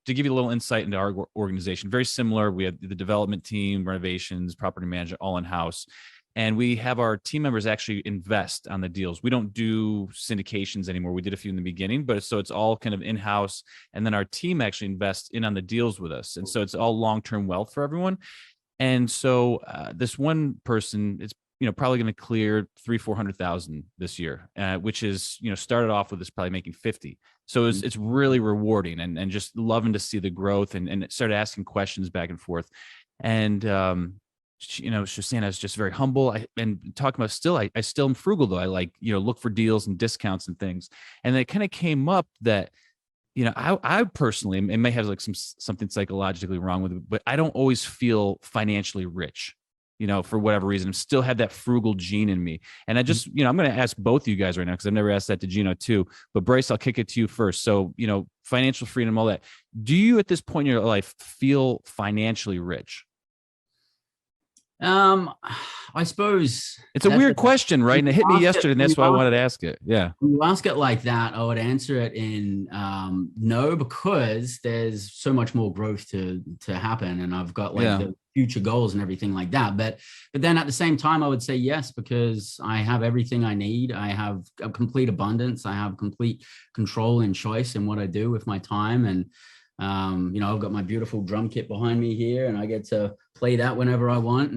to give you a little insight into our organization, very similar. We have the development team, renovations, property management, all in-house. And we have our team members actually invest on the deals. We don't do syndications anymore. We did a few in the beginning, but so it's all kind of in-house. And then our team actually invests in on the deals with us. And so it's all long-term wealth for everyone. And so this one person, it's probably going to clear 300,000-400,000 this year, which is started off with this probably making 50. So it's really rewarding and just loving to see the growth and started asking questions back and forth. And she was saying I was just very humble. And talking about I still am frugal though. I like look for deals and discounts and things. And it kind of came up that I personally, it may have like something psychologically wrong with it, but I don't always feel financially rich, for whatever reason. I still have that frugal gene in me. And I just, I'm going to ask both of you guys right now, because I've never asked that to Gino too. But Bryce, I'll kick it to you first. So, financial freedom, all that. Do you at this point in your life feel financially rich? I suppose it's a weird question, right? And it hit me yesterday, and that's why I wanted to ask it. Yeah. When you ask it like that, I would answer it in no, because there's so much more growth to happen, and I've got the future goals and everything like that. But then at the same time, I would say yes, because I have everything I need. I have a complete abundance. I have complete control and choice in what I do with my time. And I've got my beautiful drum kit behind me here, and I get to play that whenever I want.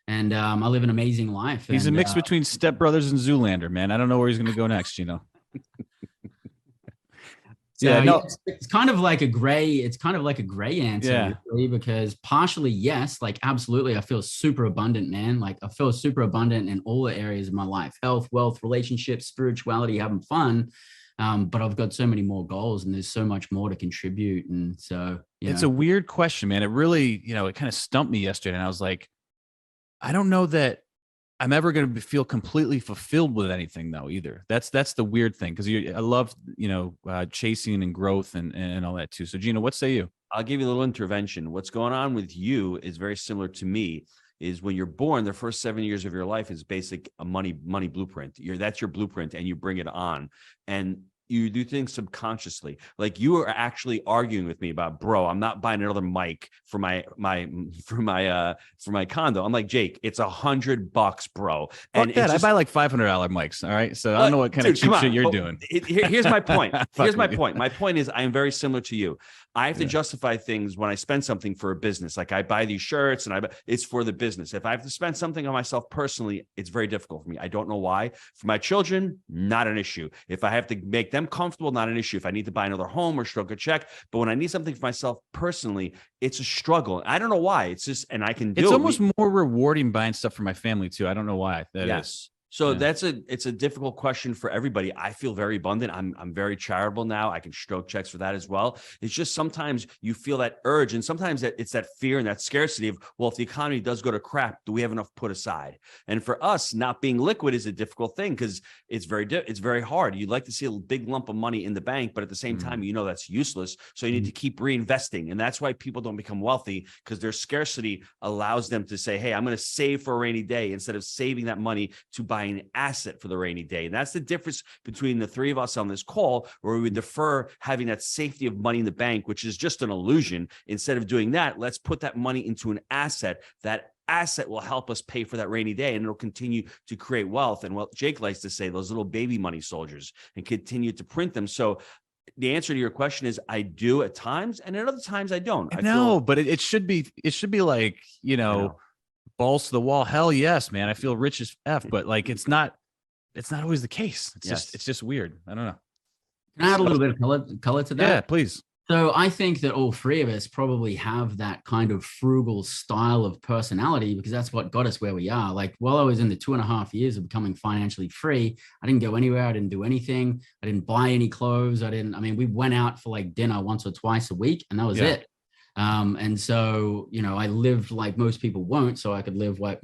And I live an amazing life. He's a mix between Step Brothers and Zoolander, man. I don't know where he's going to go next, So it's kind of like a gray answer, really, because partially, yes, like absolutely. I feel super abundant, man. Like I feel super abundant in all the areas of my life: health, wealth, relationships, spirituality, having fun. But I've got so many more goals, and there's so much more to contribute. And so it's a weird question, man. It really, it kind of stumped me yesterday. And I was like, I don't know that I'm ever going to feel completely fulfilled with anything though, either. That's the weird thing. Cause I love, chasing and growth and all that too. So Gino, what say you? I'll give you a little intervention. What's going on with you is very similar to me. Is when you're born, the first 7 years of your life is basic a money blueprint. That's your blueprint, and you bring it on, and you do things subconsciously. Like you are actually arguing with me about, bro, I'm not buying another mic for my condo. I'm like, Jake, it's $100, bro. And I buy like $500 mics. All right, so I don't know what kind of cheap shit you're doing. Here's my point. My point is, I am very similar to you. I have to justify things when I spend something for a business. Like I buy these shirts and it's for the business. If I have to spend something on myself personally, it's very difficult for me. I don't know why. For my children, not an issue. If I have to make them comfortable, not an issue. If I need to buy another home or stroke a check, but when I need something for myself personally, it's a struggle. I don't know why. It's just, and I can do it. It's almost more rewarding buying stuff for my family too. I don't know why that is. So it's a difficult question for everybody. I feel very abundant. I'm very charitable now. I can stroke checks for that as well. It's just sometimes you feel that urge, and sometimes it's that fear and that scarcity of, well, if the economy does go to crap, do we have enough put aside? And for us, not being liquid is a difficult thing because it's very hard. You'd like to see a big lump of money in the bank, but at the same time, that's useless. So you need to keep reinvesting. And that's why people don't become wealthy, because their scarcity allows them to say, hey, I'm going to save for a rainy day instead of saving that money to buy an asset for the rainy day. And that's the difference between the three of us on this call, where we would defer having that safety of money in the bank, which is just an illusion. Instead of doing that, let's put that money into an asset. That asset will help us pay for that rainy day, and it'll continue to create wealth. And what Jake likes to say, those little baby money soldiers, and continue to print them. So the answer to your question is I do at times, and at other times I don't. But it should be like, balls to the wall. Hell yes, man. I feel rich as F, but like, it's not always the case. It's just weird. I don't know. Can I add a little bit of color to that? Yeah, please. So I think that all three of us probably have that kind of frugal style of personality, because that's what got us where we are. Like while I was in the 2.5 years of becoming financially free, I didn't go anywhere. I didn't do anything. I didn't buy any clothes. We went out for like dinner once or twice a week, and that was it. And so, I lived like most people won't, so I could live like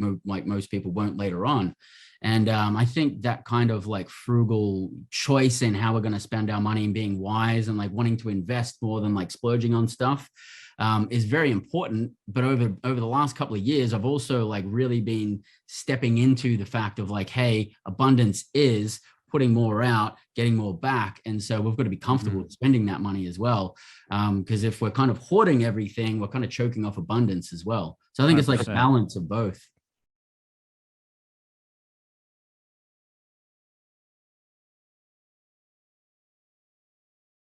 most people won't later on. And I think that kind of like frugal choice in how we're going to spend our money and being wise and like wanting to invest more than like splurging on stuff is very important. But over the last couple of years, I've also like really been stepping into the fact of like, hey, abundance is putting more out, getting more back. And so we've got to be comfortable with spending that money as well. Because if we're kind of hoarding everything, we're kind of choking off abundance as well. So I think it's like a 100%. balance of both.